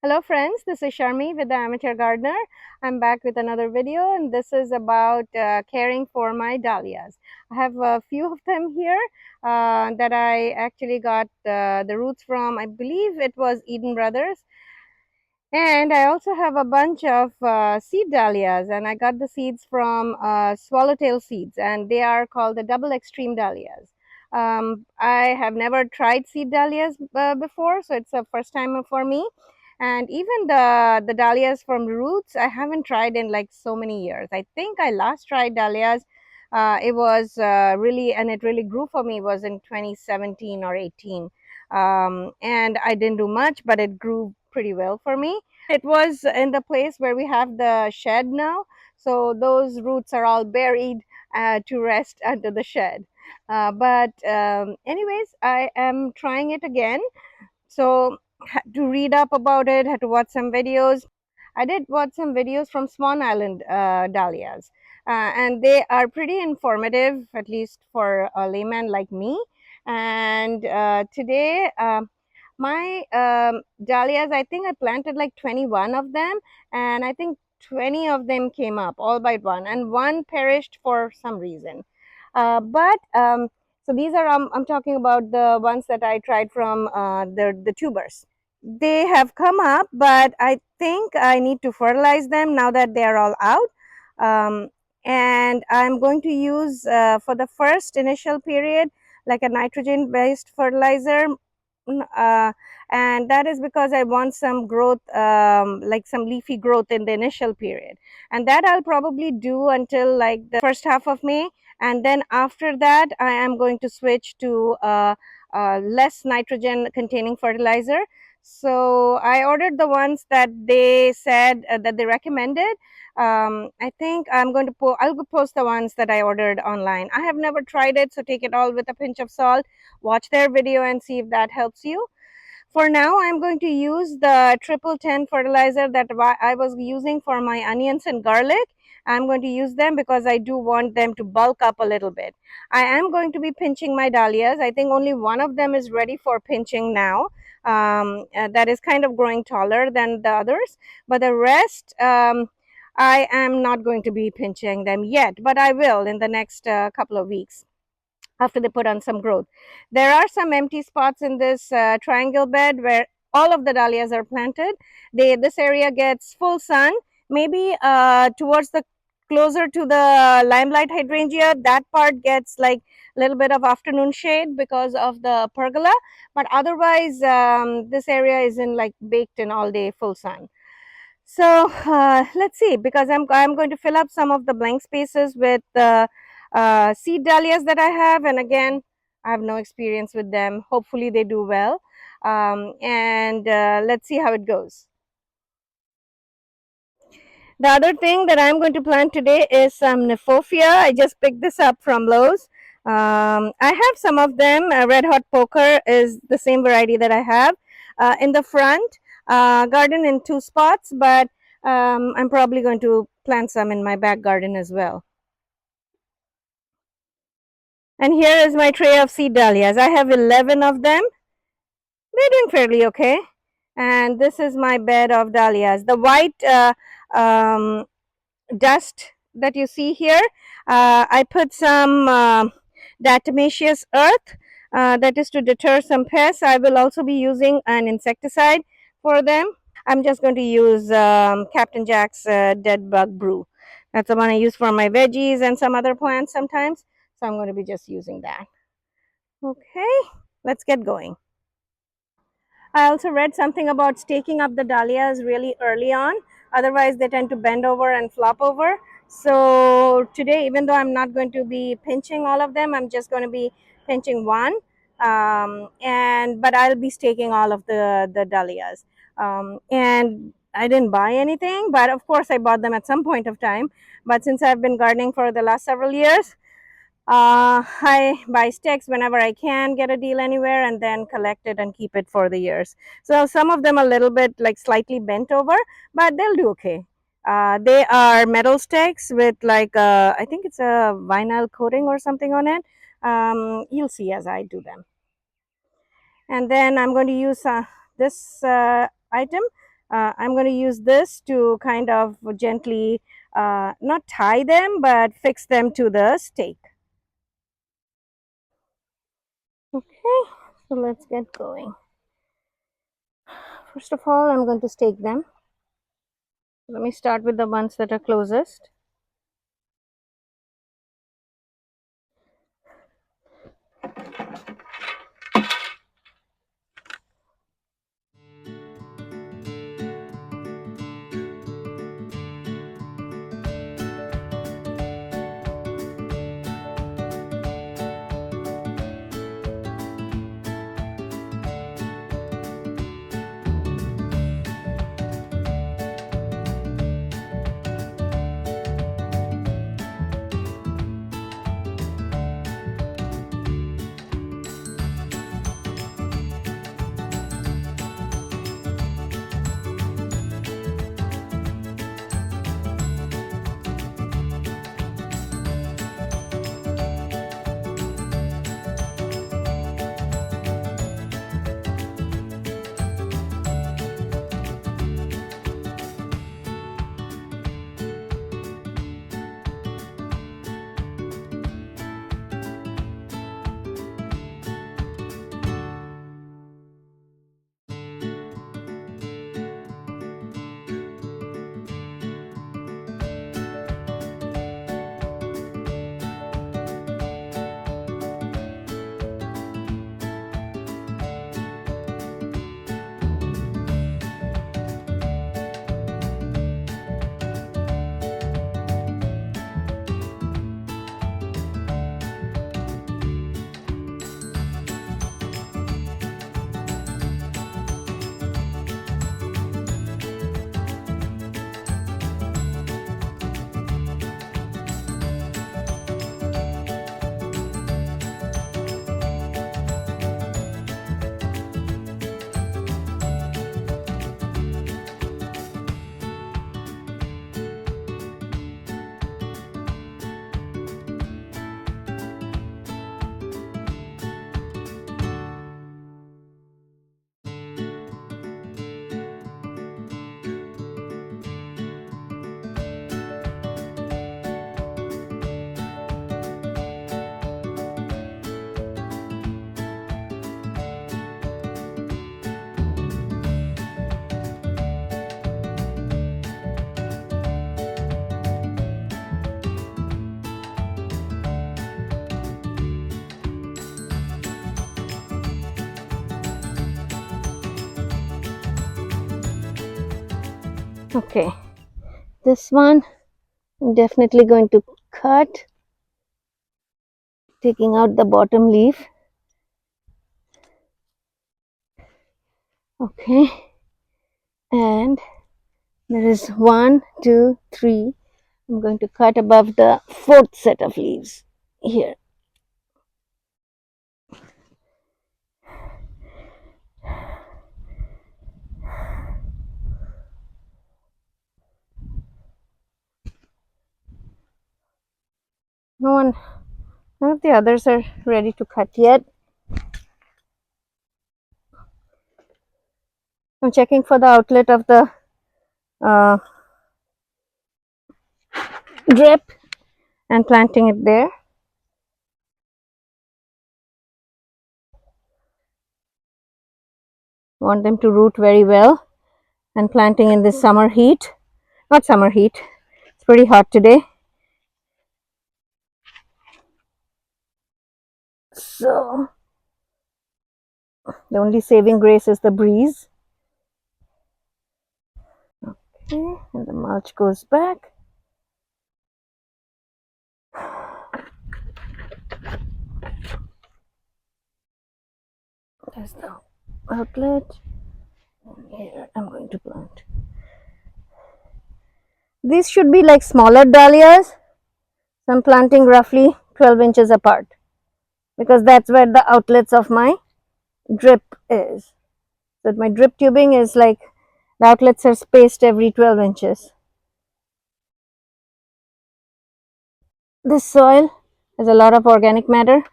Hello friends, this is Sharmi with the Amateur Gardener. I'm back with another video and this is about caring for my dahlias. I have a few of them here that I actually got the roots from, I believe it was Eden Brothers. And I also have a bunch of seed dahlias, and I got the seeds from Swallowtail Seeds, and they are called the double extreme dahlias. I have never tried seed dahlias before, so it's a first time for me. And even the dahlias from roots, I haven't tried in like so many years. I think I last tried dahlias. It was really, and it really grew for me. Was in 2017 or 18, and I didn't do much, but it grew pretty well for me. It was in the place where we have the shed now, so those roots are all buried to rest under the shed. But anyways, I am trying it again. So had to read up about it, had to watch some videos. I did watch some videos from Swan Island dahlias, and they are pretty informative, at least for a layman like me. And today, my dahlias, I think I planted like 21 of them, and I think 20 of them came up all by one, and one perished for some reason. But so these are I'm talking about the ones that I tried from the tubers. They have come up, but I think I need to fertilize them now that they are all out. Um, and I'm going to use for the first initial period like a nitrogen based fertilizer. Mm, and that is because I want some growth, like some leafy growth in the initial period. And that I'll probably do until like the first half of May. And then after that, I am going to switch to less nitrogen containing fertilizer. So I ordered the ones that they said that they recommended. I think I'm going to I'll post the ones that I ordered online. I have never tried it, so take it all with a pinch of salt. Watch their video and see if that helps you. For now, I'm going to use the 1010 fertilizer that I was using for my onions and garlic. I'm going to use them because I do want them to bulk up a little bit. I am going to be pinching my dahlias. I think only one of them is ready for pinching now. That is kind of growing taller than the others, but the rest, I am not going to be pinching them yet, but I will in the next couple of weeks after they put on some growth. There are some empty spots in this triangle bed where all of the dahlias are planted. This area gets full sun, maybe towards the closer to the limelight hydrangea, that part gets like a little bit of afternoon shade because of the pergola, but otherwise this area is in like baked in all day full sun. So let's see, because I'm going to fill up some of the blank spaces with the seed dahlias that I have, and again, I have no experience with them. Hopefully, they do well, and let's see how it goes. The other thing that I'm going to plant today is some Nephofia. I just picked this up from Lowe's. I have some of them. Red Hot Poker is the same variety that I have. In the front garden in two spots, but I'm probably going to plant some in my back garden as well. And here is my tray of seed dahlias. I have 11 of them. They're doing fairly okay. And this is my bed of dahlias. The white um, dust that you see here, I put some diatomaceous earth that is to deter some pests. I will also be using an insecticide for them. I'm just going to use Captain Jack's dead bug brew. That's the one I use for my veggies and some other plants sometimes. So I'm going to be just using that. Okay, let's get going. I also read something about staking up the dahlias really early on. Otherwise, they tend to bend over and flop over. So today, even though I'm not going to be pinching all of them, I'm just going to be pinching one. But I'll be staking all of the dahlias. And I didn't buy anything, but of course I bought them at some point of time. But since I've been gardening for the last several years, I buy sticks whenever I can get a deal anywhere and then collect it and keep it for the years. So some of them a little bit like slightly bent over, but they'll do okay. They are metal sticks with like I think it's a vinyl coating or something on it. You'll see as I do them. And then I'm going to use this item. I'm going to use this to kind of gently not tie them but fix them to the stake. Okay, so let's get going. First of all, I'm going to stake them. Let me start with the ones that are closest. Okay, this one I'm definitely going to cut, taking out the bottom leaf. Okay, and there is 1, 2, 3. I'm going to cut above the fourth set of leaves here. None of the others are ready to cut yet. I'm checking for the outlet of the uh, drip and planting it there. Want them to root very well, and planting in this summer heat. Not summer heat, it's pretty hot today. So the only saving grace is the breeze. Okay, and the mulch goes back. There's the outlet. And here I'm going to plant. These should be like smaller dahlias. So I'm planting roughly 12 inches apart because that's where the outlets of my drip is. So my drip tubing is like the outlets are spaced every 12 inches. This soil has a lot of organic matter.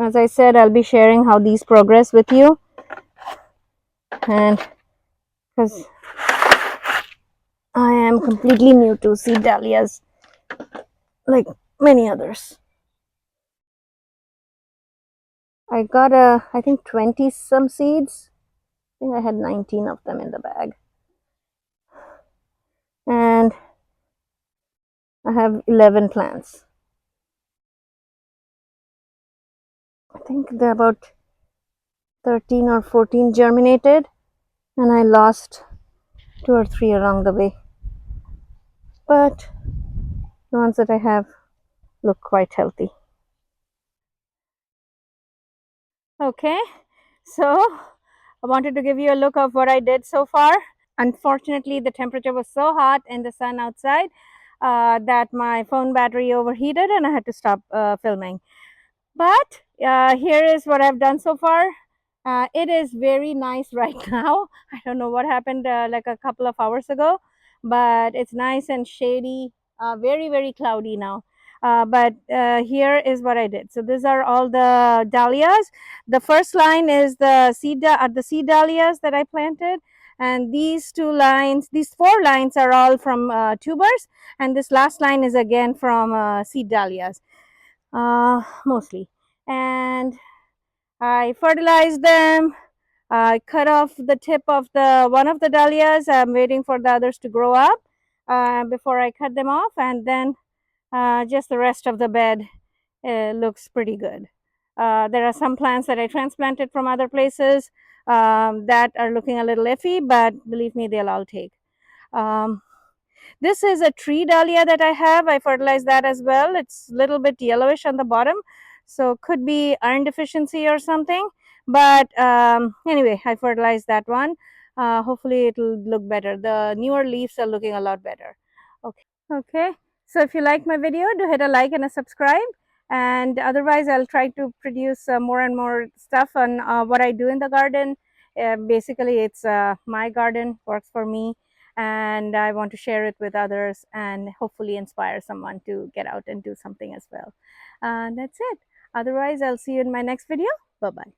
As I said, I'll be sharing how these progress with you, and because I am completely new to seed dahlias like many others. I got I think 20 some seeds. I think I had 19 of them in the bag. And I have 11 plants. I think they're about 13 or 14 germinated, and I lost 2 or 3 along the way. But the ones that I have look quite healthy. Okay, so I wanted to give you a look of what I did so far. Unfortunately, the temperature was so hot and the sun outside that my phone battery overheated and I had to stop filming. But here is what I've done so far. It is very nice right now. I don't know what happened like a couple of hours ago, but it's nice and shady, very, very cloudy now. But here is what I did. So these are all the dahlias. The first line is the seed dahlias that I planted. And these 2 lines, these 4 lines are all from tubers. And this last line is again from seed dahlias, mostly. And I fertilized them. I cut off the tip of the one of the dahlias. I'm waiting for the others to grow up before I cut them off, and then just the rest of the bed looks pretty good. There are some plants that I transplanted from other places that are looking a little iffy, but believe me, they'll all take. Um, this is a tree dahlia that I have. I fertilized that as well. It's a little bit yellowish on the bottom, so could be iron deficiency or something. But anyway, I fertilized that one. Hopefully it'll look better. The newer leaves are looking a lot better. Okay, so if you like my video, do hit a like and a subscribe. And otherwise, I'll try to produce more and more stuff on what I do in the garden. Basically, it's my garden, works for me, and I want to share it with others and hopefully inspire someone to get out and do something as well. That's it. Otherwise, I'll see you in my next video. Bye-bye.